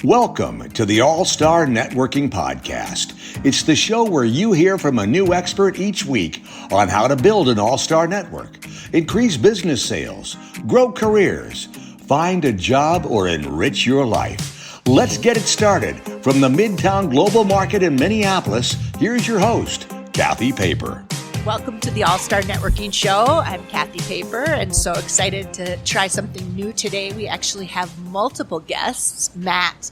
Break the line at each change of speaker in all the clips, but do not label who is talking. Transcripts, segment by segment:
Welcome to the All-Star Networking Podcast. It's the show where you hear from a new expert each week on how to build an all-star network, increase business sales, grow careers, find a job, or enrich your life. Let's get it started. From the Midtown Global Market in Minneapolis, here's your host, Kathy Paper.
Welcome to the All-Star Networking Show. I'm Kathy Paper and so excited to try something new today. We actually have multiple guests. Matt,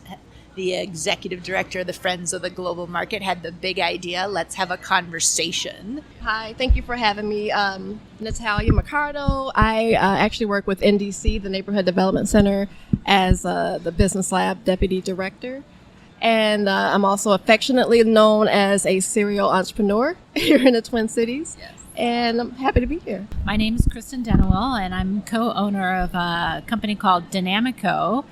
the executive director of the Friends of the Global Market, had the big idea. Let's have a conversation.
Hi, thank you for having me. Natalia, Mercado. I actually work with NDC, the Neighborhood Development Center, as the Business Lab Deputy Director. And I'm also affectionately known as a serial entrepreneur here in the Twin Cities. Yes. And I'm happy to be here.
My name is Kristin Dennewell, and I'm co-owner of a company called Dynamico,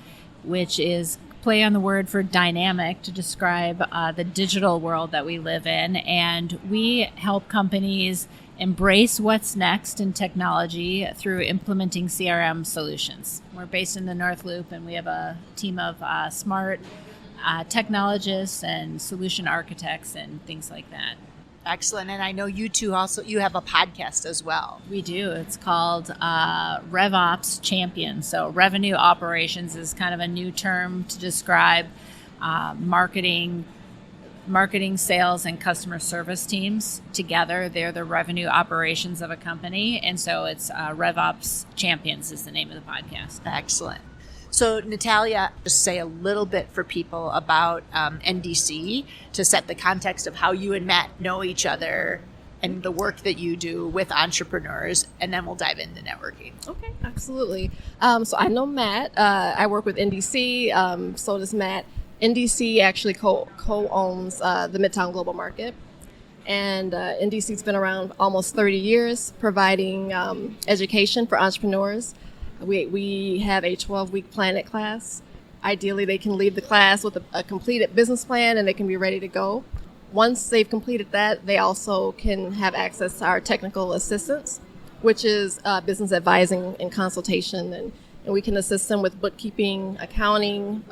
which is play on the word for dynamic to describe the digital world that we live in. And we help companies embrace what's next in technology through implementing CRM solutions. We're based in the North Loop, and we have a team of smart technologists and solution architects and things like that.
Excellent. And I know you two you have a podcast as well.
We do. It's called RevOps Champion. So revenue operations is kind of a new term to describe marketing, sales, and customer service teams together. They're the revenue operations of a company. And so it's RevOps Champions is the name of the podcast.
Excellent. So, Natalia, just say a little bit for people about NDC to set the context of how you and Matt know each other and the work that you do with entrepreneurs, and then we'll dive into networking.
Okay, absolutely. So I know Matt. I work with NDC. So does Matt. NDC actually co-owns the Midtown Global Market. And NDC's been around almost 30 years, providing education for entrepreneurs. We have a 12-week Planet class. Ideally, they can leave the class with a completed business plan and they can be ready to go. Once they've completed that, they also can have access to our technical assistance, which is business advising and consultation. And we can assist them with bookkeeping, accounting,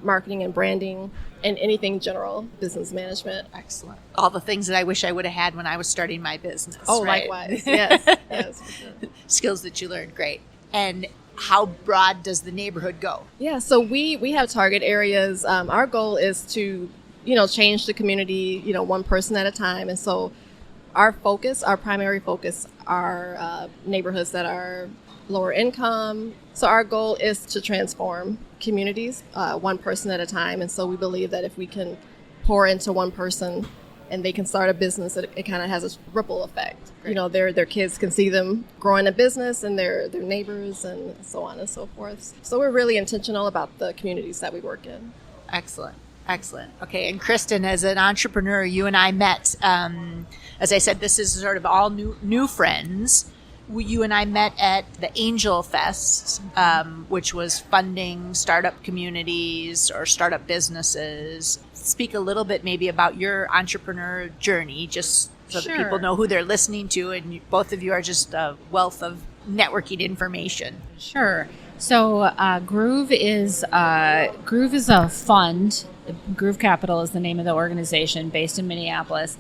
marketing and branding, and anything general business management.
Excellent. All the things that I wish I would have had when I was starting my business.
Oh,
right?
Likewise. Yes, for sure.
Skills that you learned. Great. And how broad does the neighborhood go?
Yeah, so we have target areas. Our goal is to, change the community, one person at a time. And so our primary focus are neighborhoods that are lower income. So our goal is to transform communities, one person at a time. And so we believe that if we can pour into one person and they can start a business, it kind of has a ripple effect. Great. Their kids can see them growing a business and their neighbors and so on and so forth. So we're really intentional about the communities that we work in.
Excellent. Okay, and Kristin, as an entrepreneur, you and I met. As I said, this is sort of all new friends. You and I met at the Angel Fest, which was funding startup communities or startup businesses. Speak a little bit maybe about your entrepreneur journey, just so that people know who they're listening to, and both of you are just a wealth of networking information.
Sure. So Groove is a fund. Groove Capital is the name of the organization, based in Minneapolis.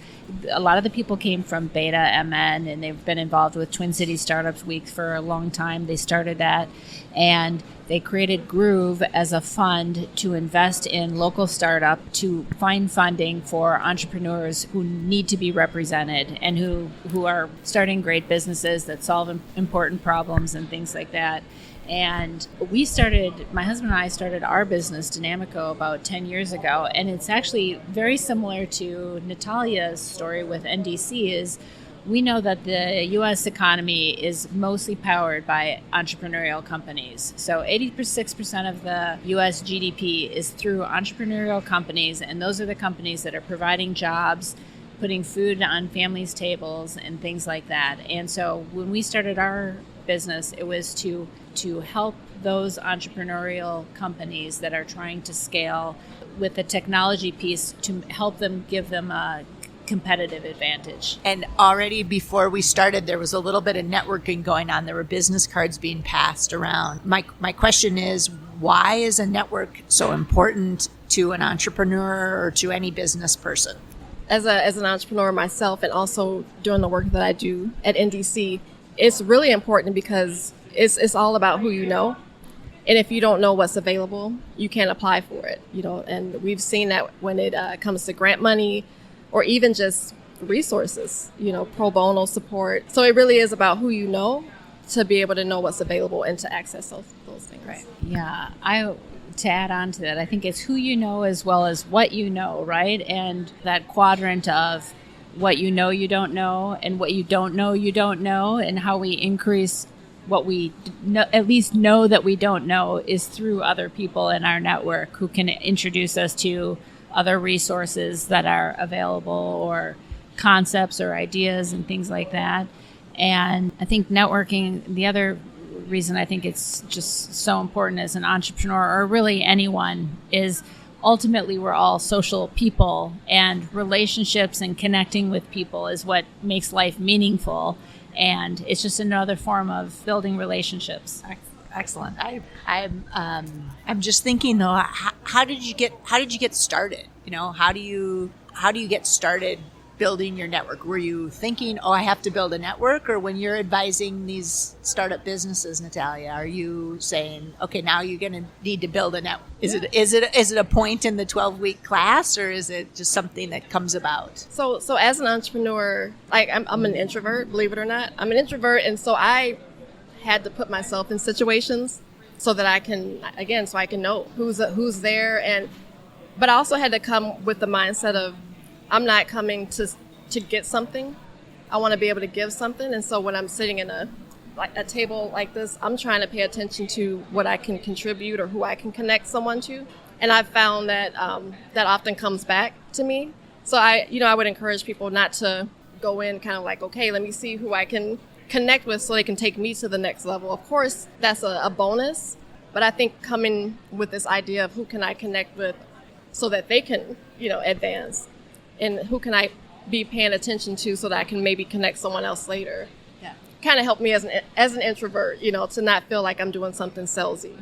A lot of the people came from Beta MN, and they've been involved with Twin Cities Startups Week for a long time. They started that, and they created Groove as a fund to invest in local startup, to find funding for entrepreneurs who need to be represented and who are starting great businesses that solve important problems and things like that. And my husband and I started our business, Dynamico, about 10 years ago. And it's actually very similar to Natalia's story with NDC. Is we know that the U.S. economy is mostly powered by entrepreneurial companies. So 86% of the U.S. GDP is through entrepreneurial companies. And those are the companies that are providing jobs, putting food on families' tables, and things like that. And so when we started our business, it was to help those entrepreneurial companies that are trying to scale with the technology piece, to help them, give them a competitive advantage.
And already before we started, there was a little bit of networking going on. There were business cards being passed around. My question is, Why is a network so important to an entrepreneur or to any business person?
As an entrepreneur myself, and also doing the work that I do at NDC, it's really important because it's all about who you know. And if you don't know what's available, you can't apply for it, and we've seen that when it comes to grant money or even just resources, pro bono support. So it really is about who you know to be able to know what's available and to access those things.
Right.
Yeah, to add on to that, I think it's who you know as well as what you know, right? And that quadrant of what you know you don't know and what you don't know you don't know, and how we increase what we know, at least know that we don't know, is through other people in our network who can introduce us to other resources that are available, or concepts or ideas and things like that. And I think networking, the other reason I think it's just so important as an entrepreneur, or really anyone, is ultimately we're all social people, and relationships and connecting with people is what makes life meaningful. And it's just another form of building relationships.
Excellent. I'm just thinking though, how did you get started? How do you get started building your network? Were you thinking, I have to build a network? Or when you're advising these startup businesses, Natalia, are you saying, okay, now you're going to need to build a network? Is it a point in the 12-week class, or is it just something that comes about?
So as an entrepreneur, I'm an introvert, believe it or not. I'm an introvert, and so I had to put myself in situations so that I can know who's there, but I also had to come with the mindset of, I'm not coming to get something. I want to be able to give something. And so when I'm sitting in a table like this, I'm trying to pay attention to what I can contribute or who I can connect someone to. And I've found that that often comes back to me. So I would encourage people not to go in kind of like, okay, let me see who I can connect with so they can take me to the next level. Of course, that's a bonus. But I think coming with this idea of who can I connect with so that they can, advance. And who can I be paying attention to so that I can maybe connect someone else later?
Yeah.
Kind of helped me as an introvert, to not feel like I'm doing something salesy.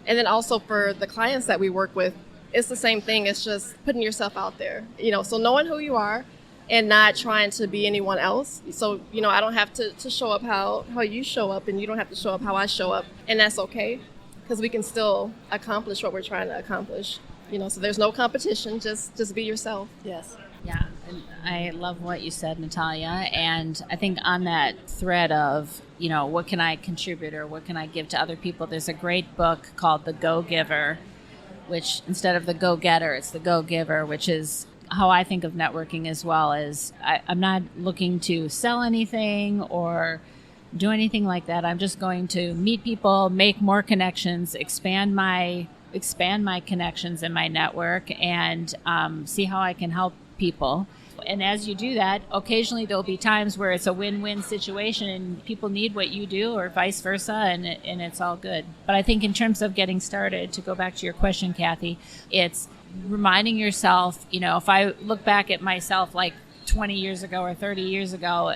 And then also for the clients that we work with, it's the same thing. It's just putting yourself out there, so knowing who you are and not trying to be anyone else. So, I don't have to show up how you show up, and you don't have to show up how I show up. And that's okay, because we can still accomplish what we're trying to accomplish. So there's no competition, just be yourself.
Yes.
Yeah, and I love what you said, Natalia. And I think on that thread of, what can I contribute or what can I give to other people, there's a great book called The Go-Giver, which instead of the go-getter, it's the go-giver, which is how I think of networking as well. As I'm not looking to sell anything or do anything like that. I'm just going to meet people, make more connections, expand my connections in my network, and see how I can help people. And as you do that, occasionally there'll be times where it's a win-win situation and people need what you do, or vice versa, and it's all good. But I think in terms of getting started, to go back to your question, Kathy, it's reminding yourself, if I look back at myself like 20 years ago or 30 years ago,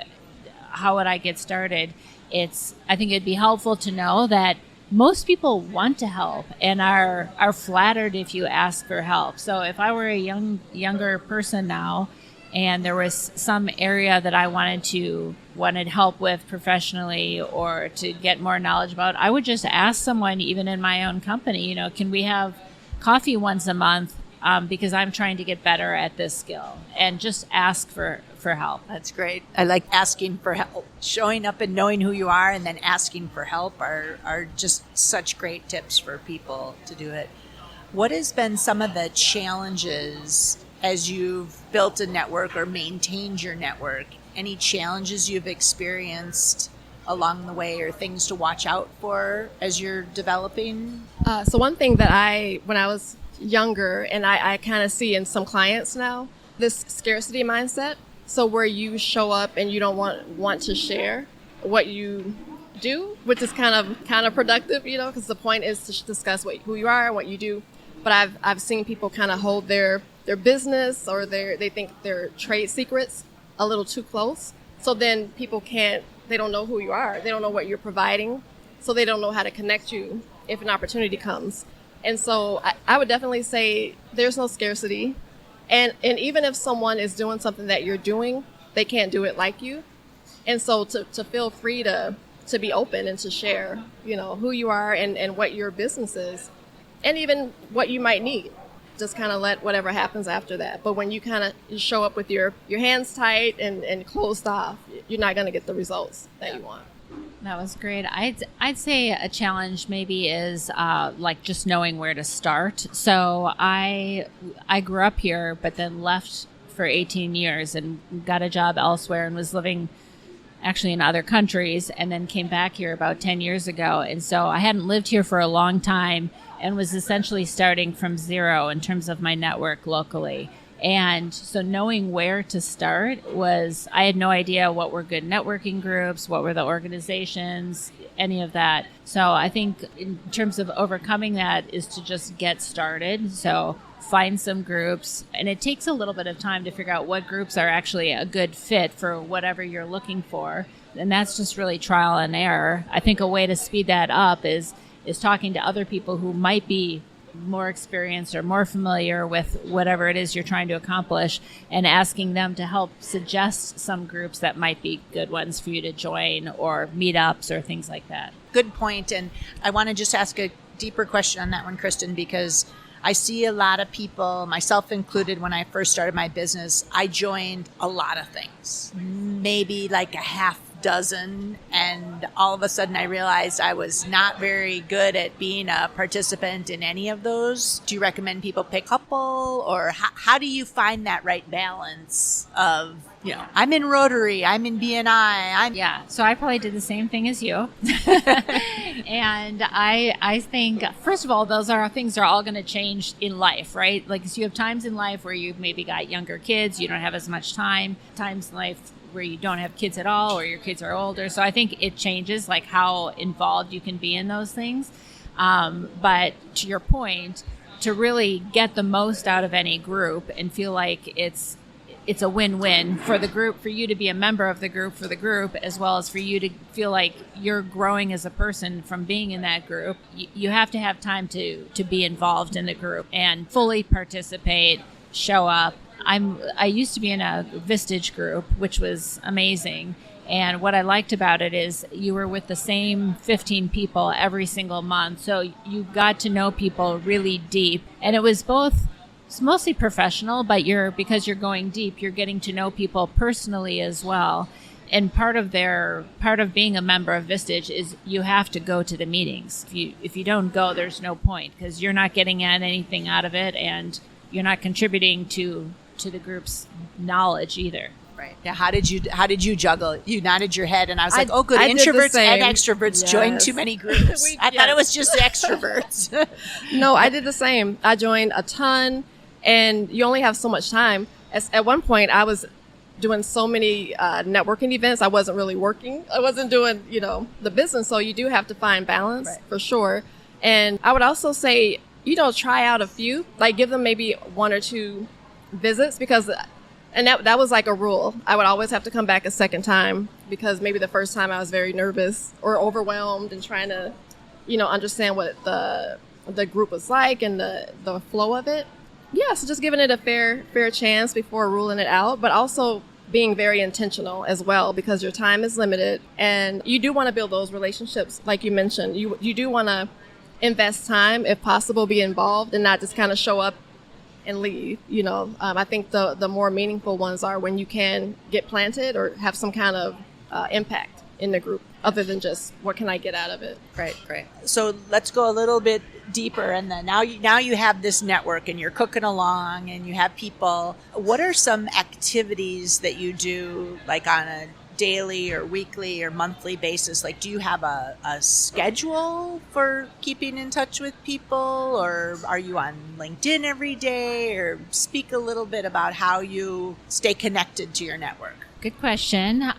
how would I get started? I think it'd be helpful to know that most people want to help and are flattered if you ask for help. So if I were a younger person now, and there was some area that I wanted help with professionally or to get more knowledge about, I would just ask someone, even in my own company, can we have coffee once a month? Because I'm trying to get better at this skill, and just ask for help.
That's great. I like asking for help. Showing up and knowing who you are and then asking for help are just such great tips for people to do it. What has been some of the challenges as you've built a network or maintained your network? Any challenges you've experienced along the way, or things to watch out for as you're developing?
So one thing that when I was younger, and I kind of see in some clients now, this scarcity mindset. So where you show up and you don't want to share what you do, which is kind of counterproductive, because the point is to discuss who you are and what you do. But I've seen people kind of hold their business or they think their trade secrets a little too close. So then people they don't know who you are. They don't know what you're providing. So they don't know how to connect you if an opportunity comes. And so I would definitely say there's no scarcity. And even if someone is doing something that you're doing, they can't do it like you. And so to feel free to be open and to share, who you are and what your business is, and even what you might need. Just kind of let whatever happens after that. But when you kind of show up with your hands tight and closed off, you're not going to get the results that you want.
That was great. I'd say a challenge maybe is like just knowing where to start. So I grew up here, but then left for 18 years and got a job elsewhere and was living actually in other countries, and then came back here about 10 years ago. And so I hadn't lived here for a long time and was essentially starting from zero in terms of my network locally. And so knowing where to start I had no idea what were good networking groups, what were the organizations, any of that. So I think in terms of overcoming that is to just get started. So find some groups, and it takes a little bit of time to figure out what groups are actually a good fit for whatever you're looking for. And that's just really trial and error. I think a way to speed that up is talking to other people who might be more experienced or more familiar with whatever it is you're trying to accomplish, and asking them to help suggest some groups that might be good ones for you to join, or meetups or things like that.
Good point. And I want to just ask a deeper question on that one, Kristin, because I see a lot of people, myself included, when I first started my business, I joined a lot of things, maybe like a half dozen, and all of a sudden I realized I was not very good at being a participant in any of those. Do you recommend people pick a couple, or how do you find that right balance of, I'm in Rotary, I'm in BNI,
Yeah, so I probably did the same thing as you. And I think, first of all, those are things that are all going to change in life, right? Like, so you have times in life where you've maybe got younger kids, you don't have as much time, times in life where you don't have kids at all, or your kids are older. So I think it changes, like, how involved you can be in those things. But to your point, to really get the most out of any group and feel like it's a win-win for the group, for you to be a member of the group, for the group, as well as for you to feel like you're growing as a person from being in that group, you have to have time to be involved in the group and fully participate, show up. I used to be in a Vistage group, which was amazing. And what I liked about it is you were with the same 15 people every single month. So you got to know people really deep. And it was it's mostly professional, but because you're going deep, you're getting to know people personally as well. And part of being a member of Vistage is you have to go to the meetings. If you don't go, there's no point, because you're not getting anything out of it, and you're not contributing to the group's knowledge either.
Right. Now, how did you juggle? You nodded your head, and I was like, oh, good. Introverts and extroverts join too many groups. I thought it was just extroverts.
No, I did the same. I joined a ton, and you only have so much time. At one point, I was doing so many networking events. I wasn't really working. I wasn't doing, the business. So you do have to find balance, for sure. And I would also say, try out a few, like give them maybe one or two visits, because that was like a rule. I would always have to come back a second time, because maybe the first time I was very nervous or overwhelmed and trying to, understand what the group was like and the flow of it. Yeah, so just giving it a fair chance before ruling it out, but also being very intentional as well, because your time is limited and you do want to build those relationships. Like you mentioned, you do want to invest time, if possible, be involved, and not just kind of show up and leave. I think the more meaningful ones are when you can get planted or have some kind of impact in the group, other than just what can I get out of it.
Right. So let's go a little bit deeper, and then now you have this network and you're cooking along and you have people. What are some activities that you do, like on a daily or weekly or monthly basis? Like, do you have a schedule for keeping in touch with people, or are you on LinkedIn every day? Or speak a little bit about how you stay connected to your network.
Good question.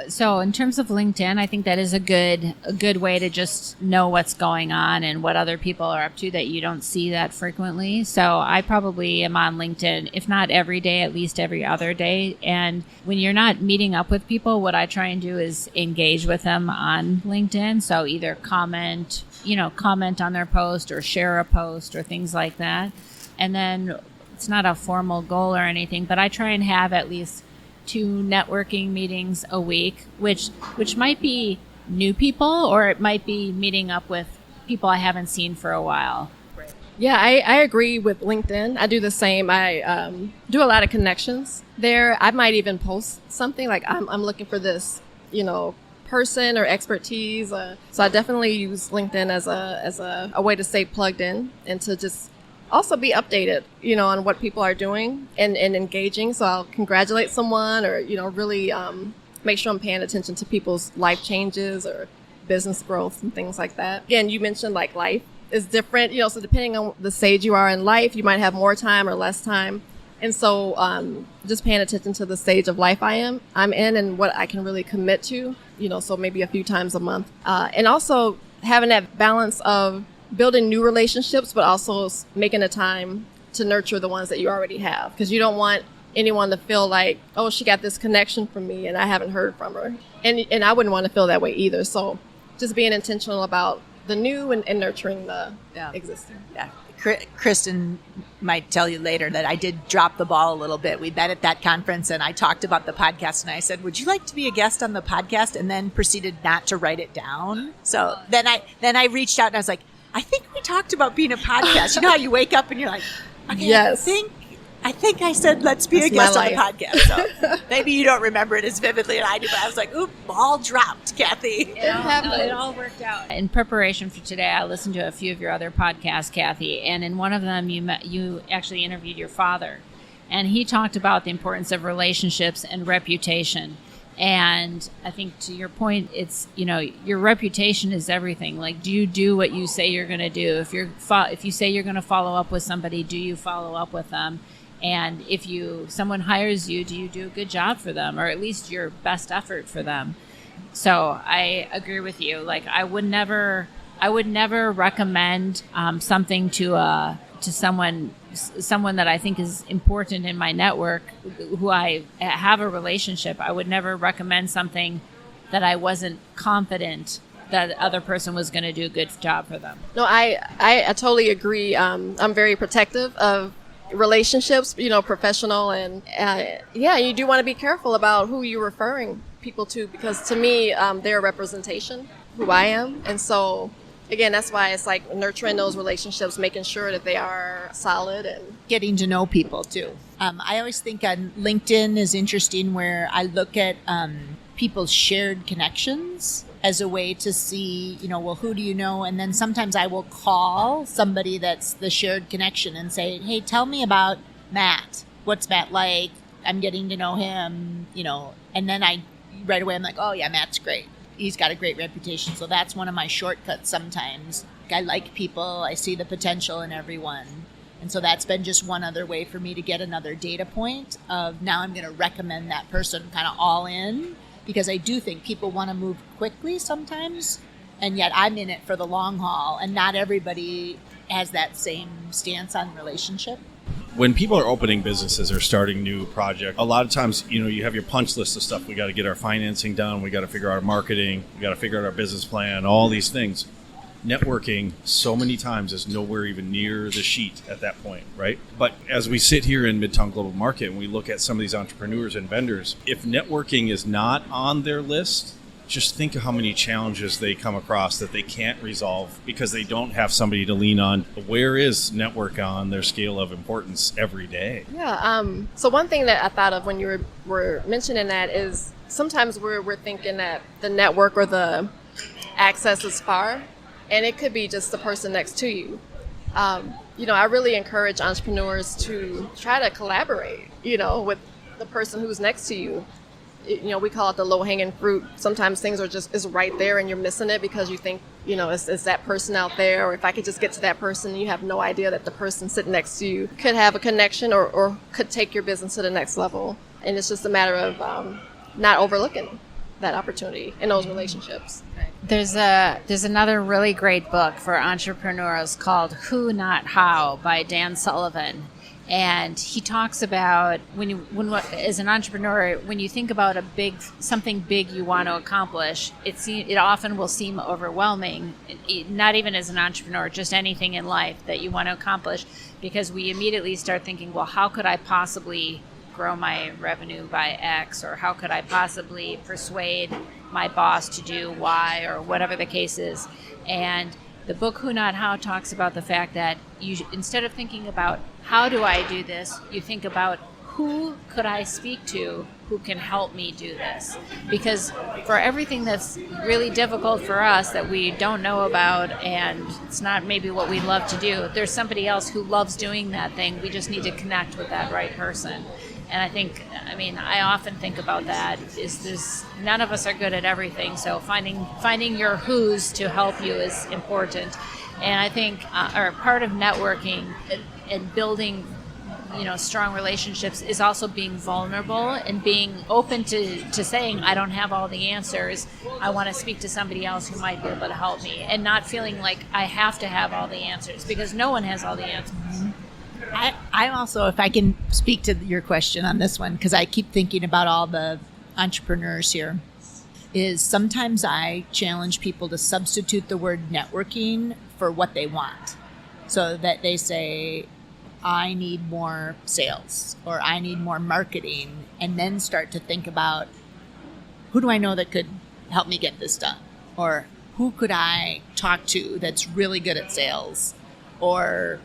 So in terms of LinkedIn, I think that is a good way to just know what's going on and what other people are up to that you don't see that frequently. So I probably am on LinkedIn, if not every day, at least every other day. And when you're not meeting up with people, what I try and do is engage with them on LinkedIn. So either comment on their post or share a post or things like that. And then it's not a formal goal or anything, but I try and have at least 2 networking meetings a week, which might be new people or it might be meeting up with people I haven't seen for a while.
Yeah, I agree with LinkedIn. I do the same. I do a lot of connections there. I might even post something like I'm looking for this, person or expertise. So I definitely use LinkedIn as a way to stay plugged in and to just also be updated, on what people are doing and engaging. So I'll congratulate someone or, really make sure I'm paying attention to people's life changes or business growth and things like that. Again, you mentioned like life is different, so depending on the stage you are in life, you might have more time or less time. And so just paying attention to the stage of life I'm in and what I can really commit to, so maybe a few times a month. And also having that balance of building new relationships, but also making a time to nurture the ones that you already have. Because you don't want anyone to feel like, oh, she got this connection from me and I haven't heard from her. And I wouldn't want to feel that way either. So just being intentional about the new and nurturing the existing.
Yeah. Kristin might tell you later that I did drop the ball a little bit. We met at that conference and I talked about the podcast and I said, would you like to be a guest on the podcast? And then proceeded not to write it down. So then I reached out and I was like, I think we talked about being a podcast. You know how you wake up and you're like, okay,
yes.
I think I said, let's be a guest on the podcast. So maybe you don't remember it as vividly as I do, but I was like, oop, ball dropped, Kathy.
It all worked out. In preparation for today, I listened to a few of your other podcasts, Kathy, and in one of them you actually interviewed your father. And he talked about the importance of relationships and reputation. And I think to your point, it's, your reputation is everything. Like, do you do what you say you're going to do? If you say you're going to follow up with somebody, do you follow up with them? And if someone hires you, do you do a good job for them, or at least your best effort for them? So I agree with you. Like, I would never recommend something to someone that I think is important in my network, who I have a relationship. I would never recommend something that I wasn't confident that the other person was going to do a good job for them.
No, I totally agree. I'm very protective of relationships, professional, and you do want to be careful about who you're referring people to, because to me, they're a representation of who I am. And so again, that's why it's like nurturing those relationships, making sure that they are solid and
getting to know people too. I always think on LinkedIn is interesting, where I look at people's shared connections as a way to see, well, who do you know? And then sometimes I will call somebody that's the shared connection and say, hey, tell me about Matt. What's Matt like? I'm getting to know him, and then right away I'm like, oh yeah, Matt's great. He's got a great reputation. So that's one of my shortcuts sometimes. I like people. I see the potential in everyone. And so that's been just one other way for me to get another data point of, now I'm going to recommend that person kind of all in, because I do think people want to move quickly sometimes, and yet I'm in it for the long haul, and not everybody has that same stance on relationship.
When people are opening businesses or starting new projects, a lot of times, you have your punch list of stuff. We got to get our financing done. We got to figure out our marketing. We got to figure out our business plan, all these things. Networking so many times is nowhere even near the sheet at that point, right? But as we sit here in Midtown Global Market and we look at some of these entrepreneurs and vendors, if networking is not on their list, just think of how many challenges they come across that they can't resolve because they don't have somebody to lean on. Where is network on their scale of importance every day?
Yeah. So one thing that I thought of when you were mentioning that is sometimes we're thinking that the network or the access is far, and it could be just the person next to you. I really encourage entrepreneurs to try to collaborate, with the person who's next to you. We call it the low-hanging fruit. Sometimes things is right there and you're missing it because you think, is that person out there, or if I could just get to that person, you have no idea that the person sitting next to you could have a connection or could take your business to the next level. And it's just a matter of not overlooking that opportunity in those relationships.
There's another really great book for entrepreneurs called Who Not How by Dan Sullivan. And he talks about as an entrepreneur, when you think about something big you want to accomplish, it often will seem overwhelming. Not even as an entrepreneur, just anything in life that you want to accomplish, because we immediately start thinking, well, how could I possibly grow my revenue by X, or how could I possibly persuade my boss to do Y, or whatever the case is. And the book Who Not How talks about the fact that instead of thinking about how do I do this, you think about who could I speak to who can help me do this. Because for everything that's really difficult for us that we don't know about and it's not maybe what we love to do, there's somebody else who loves doing that thing. We just need to connect with that right person. And I often think about that. None of us are good at everything, so finding your who's to help you is important. And I think, or part of networking and building, strong relationships is also being vulnerable and being open to saying, I don't have all the answers. I want to speak to somebody else who might be able to help me, and not feeling like I have to have all the answers, because no one has all the answers.
I also, if I can speak to your question on this one, because I keep thinking about all the entrepreneurs here, is sometimes I challenge people to substitute the word networking for what they want. So that they say, I need more sales, or I need more marketing, and then start to think about, who do I know that could help me get this done? Or who could I talk to that's really good at sales, or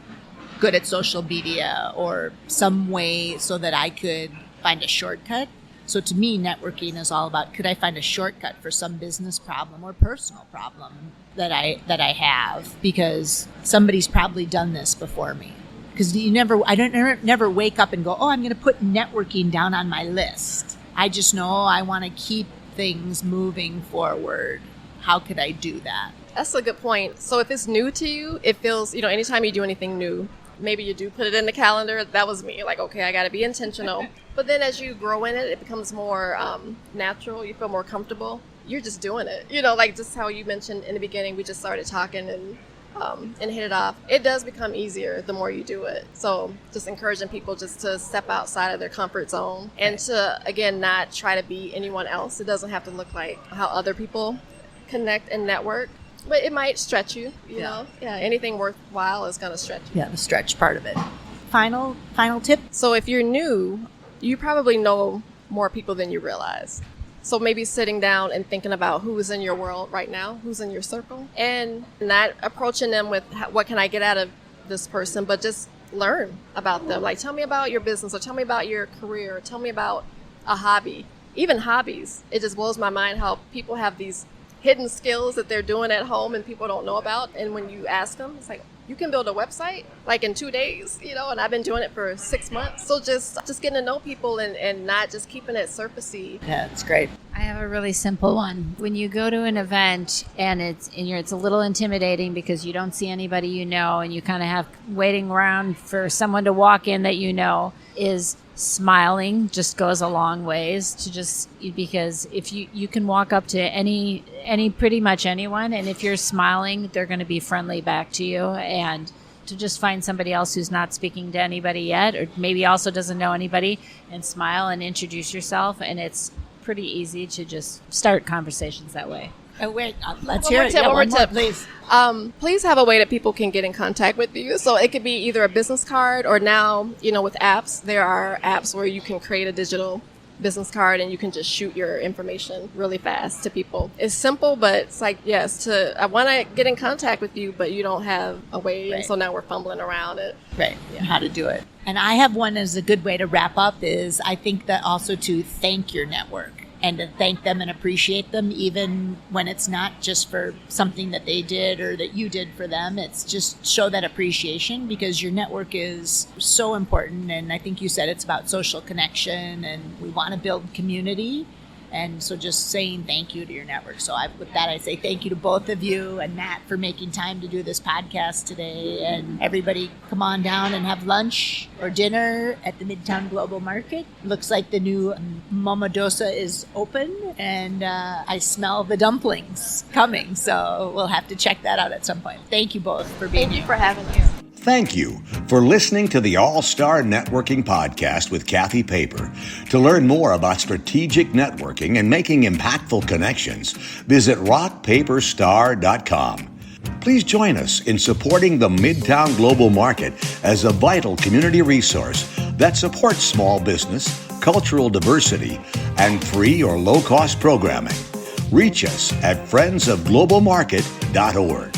good at social media, or some way so that I could find a shortcut. So to me, networking is all about, could I find a shortcut for some business problem or personal problem that I have, because somebody's probably done this before me. Because I don't never wake up and go, oh, I'm going to put networking down on my list. I just know I want to keep things moving forward. How could I do that?
That's a good point. So if it's new to you, it feels, anytime you do anything new, maybe you do put it in the calendar. That was me. Like, okay, I got to be intentional. But then as you grow in it, it becomes more natural. You feel more comfortable. You're just doing it. Like just how you mentioned in the beginning, we just started talking and hit it off. It does become easier the more you do it. So just encouraging people just to step outside of their comfort zone and to, again, not try to be anyone else. It doesn't have to look like how other people connect and network. But it might stretch you, you know? Yeah, anything worthwhile is going to stretch you.
Yeah, the stretch part of it. Final tip?
So if you're new, you probably know more people than you realize. So maybe sitting down and thinking about who is in your world right now, who's in your circle, and not approaching them with what can I get out of this person, but just learn about them. Like, tell me about your business, or tell me about your career, or tell me about a hobby. Even hobbies. It just blows my mind how people have these hidden skills that they're doing at home and people don't know about. And when you ask them, it's like, you can build a website like in 2 days, and I've been doing it for 6 months. So just getting to know people and not just keeping it surfacey.
Yeah, it's great.
I have a really simple one. When you go to an event and it's a little intimidating because you don't see anybody you know, and you kind of have waiting around for someone to walk in that is smiling just goes a long ways because if you can walk up to any pretty much anyone, and if you're smiling, they're going to be friendly back to you. And to just find somebody else who's not speaking to anybody yet, or maybe also doesn't know anybody, and smile and introduce yourself, and it's pretty easy to just start conversations that way.
Oh, wait, let's hear it.
One more tip,
please.
Please have a way that people can get in contact with you. So it could be either a business card, or now, with apps, there are apps where you can create a digital business card and you can just shoot your information really fast to people. It's simple, but it's like, yes, I want to get in contact with you, but you don't have a way. Right. And so now we're fumbling around it.
Right. Yeah. How to do it. And I have one as a good way to wrap up is I think that also to thank your network. And to thank them and appreciate them, even when it's not just for something that they did or that you did for them. It's just show that appreciation, because your network is so important. And I think you said it's about social connection, and we want to build community. And so just saying thank you to your network. So with that, I say thank you to both of you and Matt for making time to do this podcast today. And everybody come on down and have lunch or dinner at the Midtown Global Market. Looks like the new Momodosa is open, and I smell the dumplings coming. So we'll have to check that out at some point. Thank you both for being here.
Thank you for having us.
Thank you for listening to the All-Star Networking Podcast with Kathy Paper. To learn more about strategic networking and making impactful connections, visit rockpaperstar.com. Please join us in supporting the Midtown Global Market as a vital community resource that supports small business, cultural diversity, and free or low-cost programming. Reach us at friendsofglobalmarket.org.